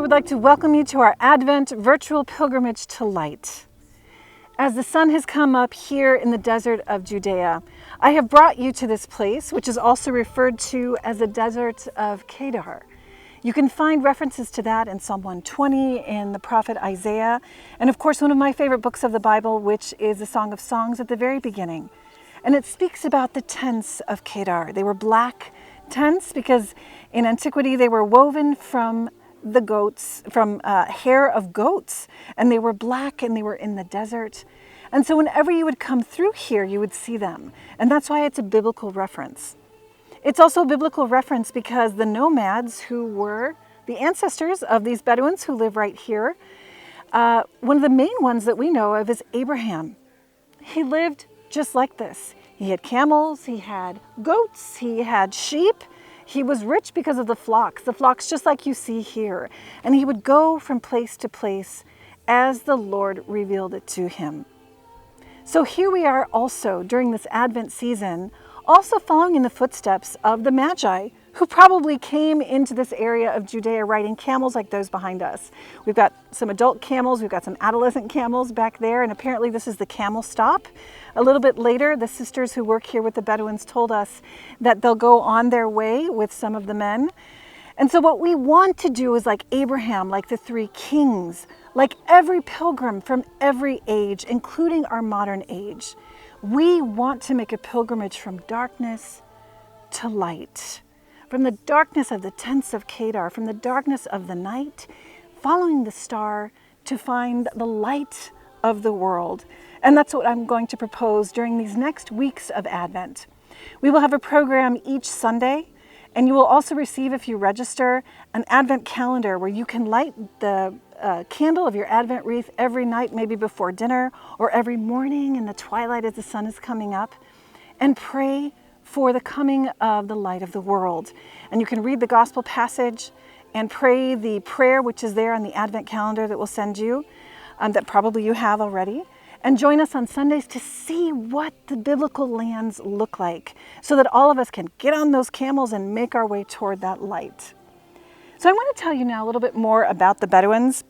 would like to welcome you to our Advent virtual pilgrimage to light. As the sun has come up here in the desert of Judea, I have brought you to this place, which is also referred to as the desert of Kedar. You can find references to that in Psalm 120, in the prophet Isaiah, and of course one of my favorite books of the Bible, which is the Song of Songs at the very beginning. And it speaks about the tents of Kedar. They were black tents because in antiquity they were woven from the goats, from hair of goats, and they were black and they were in the desert. And so whenever you would come through here, you would see them. And that's why it's a biblical reference. It's also a biblical reference because the nomads who were the ancestors of these Bedouins who live right here, one of the main ones that we know of is Abraham. He lived just like this. He had camels, he had goats, he had sheep. He was rich because of the flocks just like you see here. And he would go from place to place as the Lord revealed it to him. So here we are also during this Advent season, also following in the footsteps of the Magi, who probably came into this area of Judea riding camels like those behind us. We've got some adult camels, we've got some adolescent camels back there, and apparently this is the camel stop. A little bit later, the sisters who work here with the Bedouins told us that they'll go on their way with some of the men. And so what we want to do is like Abraham, like the three kings, like every pilgrim from every age, including our modern age. We want to make a pilgrimage from darkness to light. From the darkness of the tents of Kedar, from the darkness of the night, following the star to find the light of the world. And that's what I'm going to propose during these next weeks of Advent. We will have a program each Sunday, and you will also receive, if you register, an Advent calendar where you can light the candle of your Advent wreath every night, maybe before dinner, or every morning in the twilight as the sun is coming up, and pray for the coming of the light of the world. And you can read the gospel passage and pray the prayer which is there on the Advent calendar that we'll send you, that probably you have already. And join us on Sundays to see what the biblical lands look like so that all of us can get on those camels and make our way toward that light. So I want to tell you now a little bit more about the Bedouins.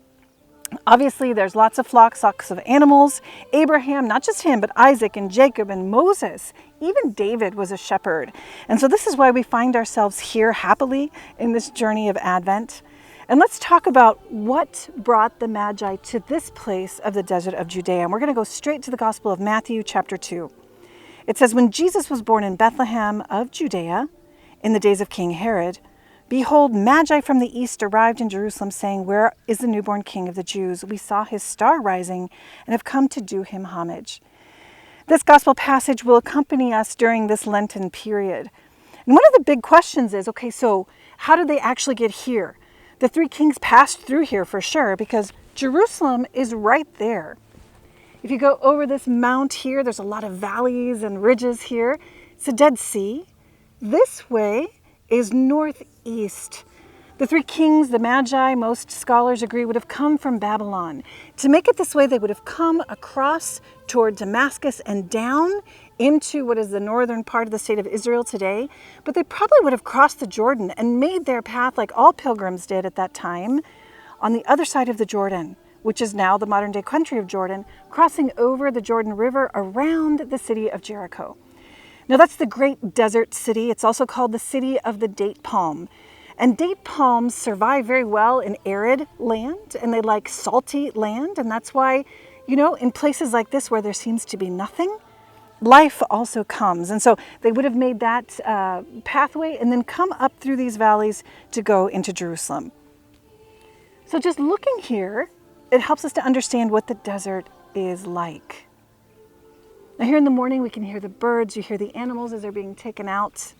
Obviously, there's lots of flocks of animals. Abraham, not just him, but Isaac and Jacob and Moses. Even David was a shepherd. And so this is why we find ourselves here happily in this journey of Advent. And let's talk about what brought the Magi to this place of the desert of Judea. And we're going to go straight to the Gospel of Matthew chapter 2. It says, when Jesus was born in Bethlehem of Judea, in the days of King Herod, behold, Magi from the east arrived in Jerusalem, saying, where is the newborn King of the Jews? We saw his star rising and have come to do him homage. This gospel passage will accompany us during this Lenten period. And one of the big questions is, okay, so how did they actually get here? The three kings passed through here for sure because Jerusalem is right there. If you go over this mount here, there's a lot of valleys and ridges here. It's the Dead Sea. This way is northeast. The three kings, the Magi, most scholars agree, would have come from Babylon. To make it this way, they would have come across toward Damascus and down into what is the northern part of the state of Israel today. But they probably would have crossed the Jordan and made their path, like all pilgrims did at that time, on the other side of the Jordan, which is now the modern day country of Jordan, crossing over the Jordan River around the city of Jericho. Now that's the great desert city. It's also called the city of the date palm. And date palms survive very well in arid land, and they like salty land. And that's why, you know, in places like this where there seems to be nothing, life also comes. And so they would have made that pathway and then come up through these valleys to go into Jerusalem. So just looking here, it helps us to understand what the desert is like. Now here in the morning, we can hear the birds, you hear the animals as they're being taken out.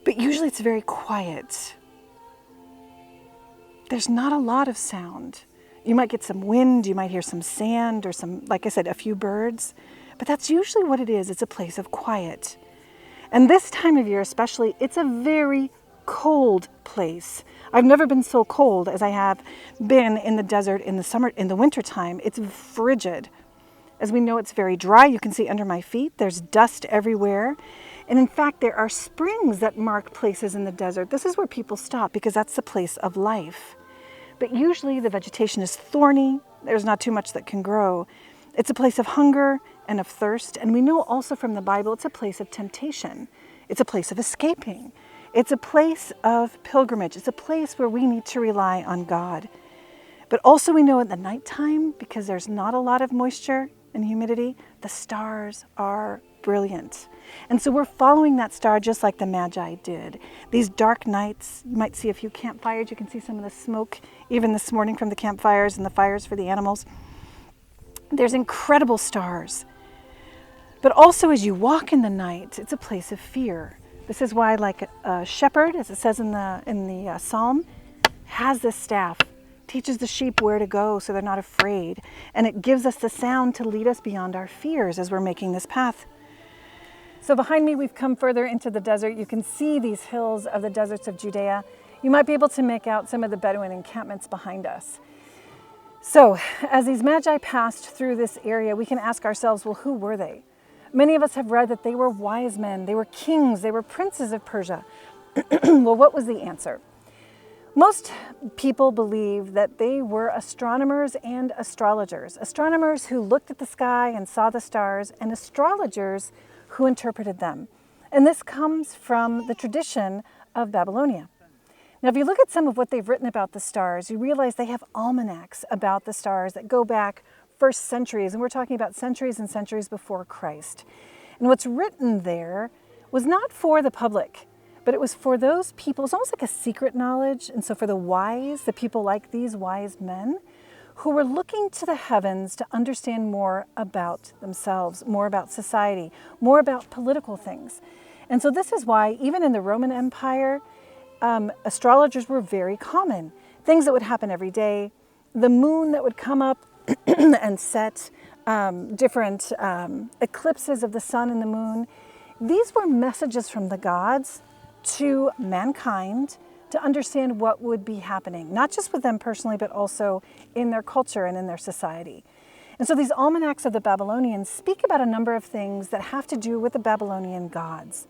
But usually it's very quiet. There's not a lot of sound. You might get some wind, you might hear some sand or some, like I said, a few birds. But that's usually what it is. It's a place of quiet. And this time of year especially, it's a very cold place. I've never been so cold as I have been in the desert in the summer, in the wintertime. It's frigid. As we know, it's very dry. You can see under my feet, there's dust everywhere. And in fact, there are springs that mark places in the desert. This is where people stop because that's the place of life. but usually the vegetation is thorny. There's not too much that can grow. It's a place of hunger and of thirst. And we know also from the Bible, it's a place of temptation. It's a place of escaping. It's a place of pilgrimage. It's a place where we need to rely on God. But also we know at the nighttime, because there's not a lot of moisture and humidity, the stars are brilliant. And so we're following that star just like the Magi did. These dark nights, you might see a few campfires. You can see some of the smoke even this morning from the campfires and the fires for the animals. There's incredible stars. But also as you walk in the night, it's a place of fear. This is why, like a shepherd, as it says in the Psalm, has this staff, teaches the sheep where to go so they're not afraid. And it gives us the sound to lead us beyond our fears as we're making this path. So behind me, we've come further into the desert. You can see these hills of the deserts of Judea. You might be able to make out some of the Bedouin encampments behind us. So as these Magi passed through this area, we can ask ourselves, well, who were they? Many of us have read that they were wise men, they were kings, they were princes of Persia. Well, what was the answer? Most people believe that they were astronomers and astrologers. Astronomers who looked at the sky and saw the stars, and astrologers who interpreted them. And this comes from the tradition of Babylonia. Now, if you look at some of what they've written about the stars, you realize they have almanacs about the stars that go back for centuries, and we're talking about centuries and centuries before Christ. And what's written there was not for the public, but it was for those people. It's almost like a secret knowledge. And so for the wise, the people like these wise men who were looking to the heavens to understand more about themselves, more about society, more about political things. And so this is why even in the Roman Empire, astrologers were very common. Things that would happen every day, the moon that would come up and set, different eclipses of the sun and the moon. These were messages from the gods to mankind to understand what would be happening, not just with them personally, but also in their culture and in their society. And so these almanacs of the Babylonians speak about a number of things that have to do with the Babylonian gods.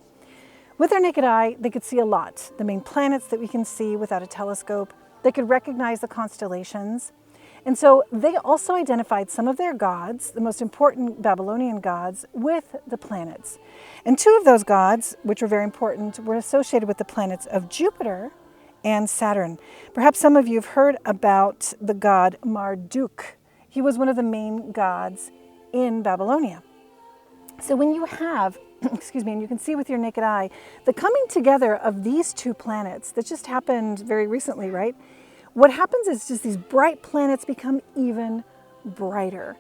With their naked eye, they could see a lot. The main planets that we can see without a telescope. They could recognize the constellations. And so they also identified some of their gods, the most important Babylonian gods, with the planets. And two of those gods, which were very important, were associated with the planets of Jupiter and Saturn. Perhaps some of you have heard about the god Marduk. He was one of the main gods in Babylonia. So when you have, and you can see with your naked eye, the coming together of these two planets that just happened very recently, right? What happens is just these bright planets become even brighter.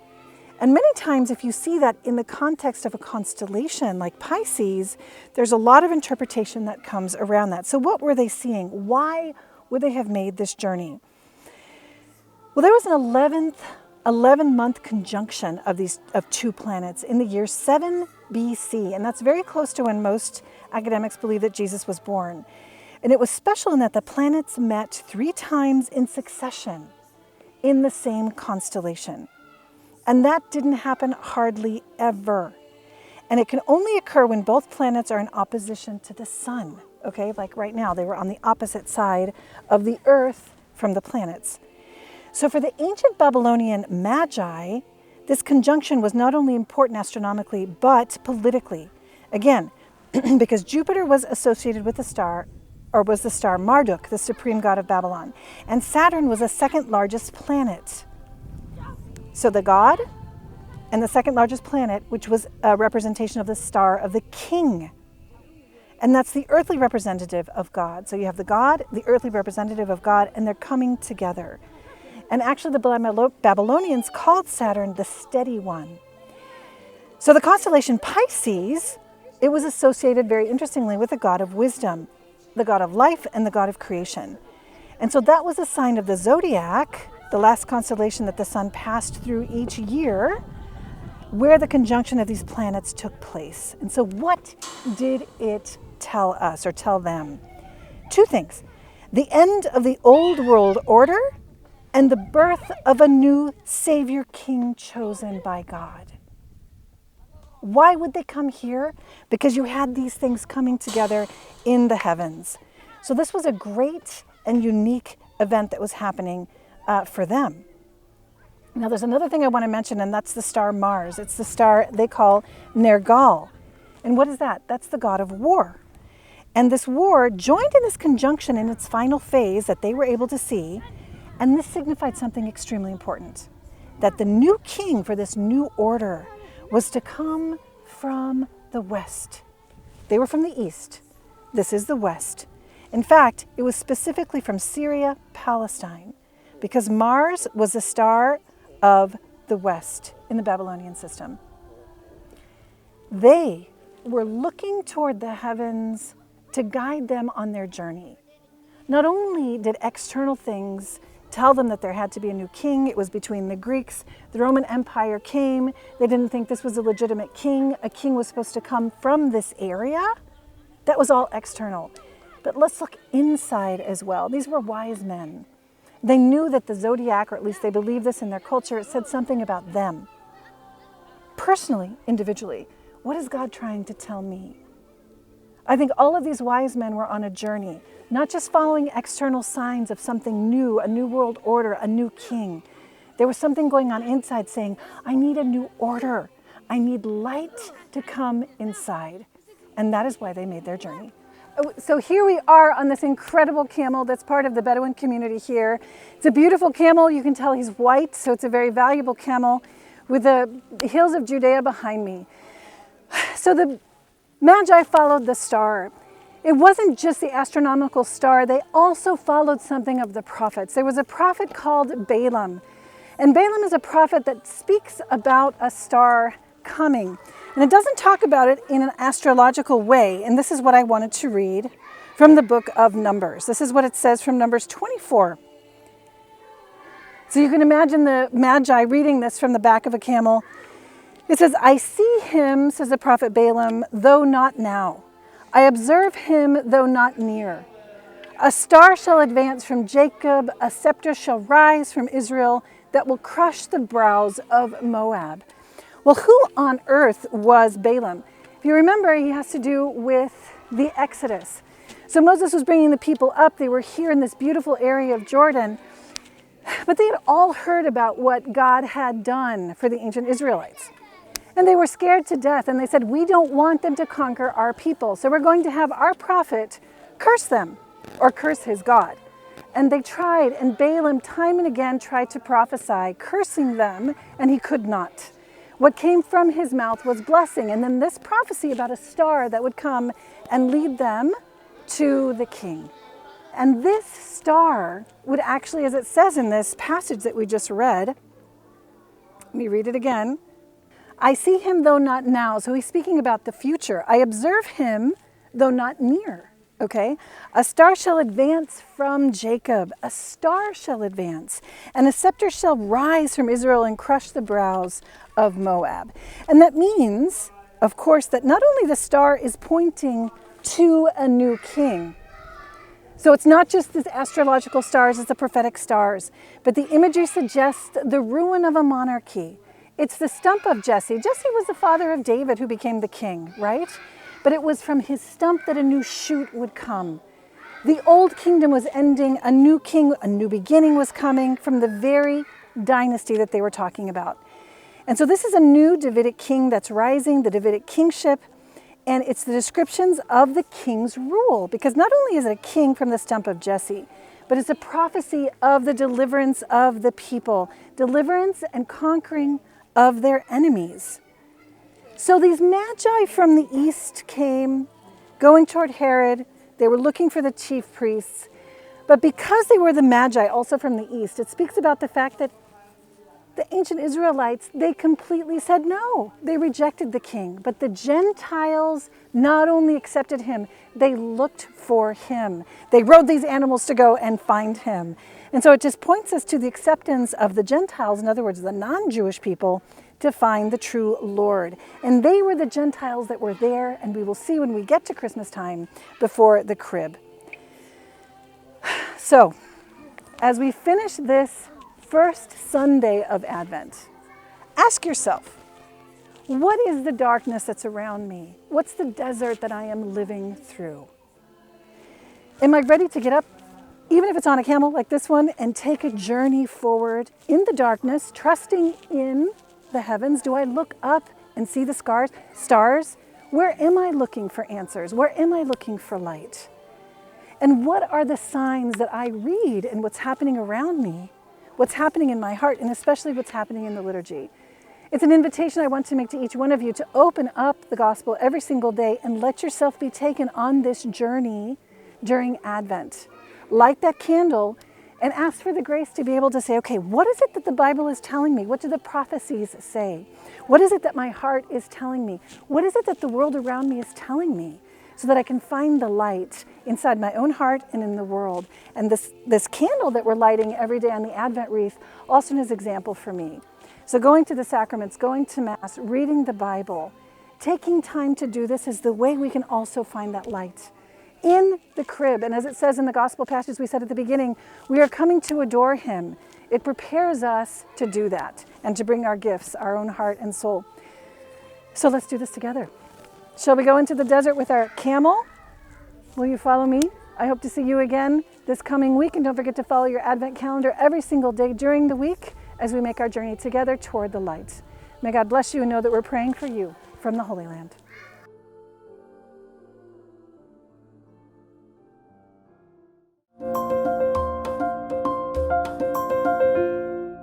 And many times if you see that in the context of a constellation like Pisces, there's a lot of interpretation that comes around that. So what were they seeing? Why would they have made this journey? Well, there was an 11-month conjunction of two planets in the year 7 BC. And that's very close to when most academics believe that Jesus was born. And it was special in that the planets met 3 times in succession in the same constellation. And that didn't happen hardly ever. And it can only occur when both planets are in opposition to the sun. Okay, like right now, they were on the opposite side of the earth from the planets. So for the ancient Babylonian Magi, this conjunction was not only important astronomically, but politically. Again, because Jupiter was associated with the star Marduk, the supreme god of Babylon. And Saturn was the second largest planet. So the god and the second largest planet, which was a representation of the star of the king. And that's the earthly representative of God. So you have the god, the earthly representative of God, and they're coming together. And actually the Babylonians called Saturn the steady one. So the constellation Pisces, it was associated very interestingly with the god of wisdom, the god of life, and the god of creation. And so that was a sign of the zodiac, the last constellation that the sun passed through each year, where the conjunction of these planets took place. And so what did it tell us or tell them? 2 things. The end of the old world order and the birth of a new Savior King chosen by God. Why would they come here? Because you had these things coming together in the heavens. So this was a great and unique event that was happening for them. Now, there's another thing I want to mention, and that's the star Mars. It's the star they call Nergal. And what is that? That's the god of war. And this war joined in this conjunction in its final phase that they were able to see, and this signified something extremely important, that the new king for this new order was to come from the west. They were from the east. This is the west. In fact, it was specifically from Syria, Palestine, because Mars was the star of the west in the Babylonian system. They were looking toward the heavens to guide them on their journey. Not only did external things tell them that there had to be a new king, it was between the Greeks, the Roman Empire came, they didn't think this was a legitimate king, a king was supposed to come from this area. That was all external. But let's look inside as well. These were wise men. They knew that the zodiac, or at least they believed this in their culture, it said something about them. Personally, individually, what is God trying to tell me? I think all of these wise men were on a journey, not just following external signs of something new, a new world order, a new king. There was something going on inside saying, I need a new order. I need light to come inside. And that is why they made their journey. So here we are on this incredible camel that's part of the Bedouin community here. It's a beautiful camel. You can tell he's white, so it's a very valuable camel with the hills of Judea behind me. So the Magi followed the star. It wasn't just the astronomical star. They also followed something of the prophets. There was a prophet called Balaam. And Balaam is a prophet that speaks about a star coming. And it doesn't talk about it in an astrological way. And this is what I wanted to read from the book of Numbers. This is what it says from Numbers 24. So you can imagine the Magi reading this from the back of a camel. It says, I see him, says the prophet Balaam, though not now. I observe him, though not near. A star shall advance from Jacob, a scepter shall rise from Israel that will crush the brows of Moab. Well, who on earth was Balaam? If you remember, he has to do with the Exodus. So Moses was bringing the people up. They were here in this beautiful area of Jordan. But they had all heard about what God had done for the ancient Israelites. And they were scared to death. And they said, we don't want them to conquer our people. So we're going to have our prophet curse them or curse his God. And they tried. And Balaam time and again tried to prophesy, cursing them. And he could not. What came from his mouth was blessing. And then this prophecy about a star that would come and lead them to the king. And this star would actually, as it says in this passage that we just read, let me read it again. I see him, though not now. So he's speaking about the future. I observe him, though not near. Okay? A star shall advance from Jacob. A star shall advance. And a scepter shall rise from Israel and crush the brows of Moab. And that means, of course, that not only the star is pointing to a new king. So it's not just the astrological stars, it's the prophetic stars. But the imagery suggests the ruin of a monarchy. It's the stump of Jesse. Jesse was the father of David who became the king, right? But it was from his stump that a new shoot would come. The old kingdom was ending, a new king, a new beginning was coming from the very dynasty that they were talking about. And so this is a new Davidic king that's rising, the Davidic kingship, and it's the descriptions of the king's rule, because not only is it a king from the stump of Jesse, but it's a prophecy of the deliverance of the people, deliverance and conquering of their enemies. So these magi from the east came, going toward Herod. They were looking for the chief priests. But because they were the magi also from the east, it speaks about the fact that the ancient Israelites, they completely said no. They rejected the king. But the Gentiles not only accepted him, they looked for him. They rode these animals to go and find him. And so it just points us to the acceptance of the Gentiles, in other words, the non-Jewish people, to find the true Lord. And they were the Gentiles that were there, and we will see when we get to Christmas time before the crib. So, as we finish this first Sunday of Advent, ask yourself, what is the darkness that's around me? What's the desert that I am living through? Am I ready to get up even if it's on a camel like this one, and take a journey forward in the darkness, trusting in the heavens. Do I look up and see the stars? Where am I looking for answers? Where am I looking for light? And what are the signs that I read in what's happening around me, what's happening in my heart, and especially what's happening in the liturgy? It's an invitation I want to make to each one of you to open up the gospel every single day and let yourself be taken on this journey during Advent. Light that candle and ask for the grace to be able to say, okay, what is it that the Bible is telling me? What do the prophecies say? What is it that my heart is telling me? What is it that the world around me is telling me? So that I can find the light inside my own heart and in the world. And this candle that we're lighting every day on the Advent wreath also is an example for me. So going to the sacraments, going to Mass, reading the Bible, taking time to do this is the way we can also find that light in the crib. And as it says in the gospel passage we said at the beginning, we are coming to adore him. It prepares us to do that and to bring our gifts, our own heart and soul. So let's do this together. Shall we go into the desert with our camel? Will you follow me? I hope to see you again this coming week. And don't forget to follow your Advent calendar every single day during the week as we make our journey together toward the light. May God bless you and know that we're praying for you from the Holy Land.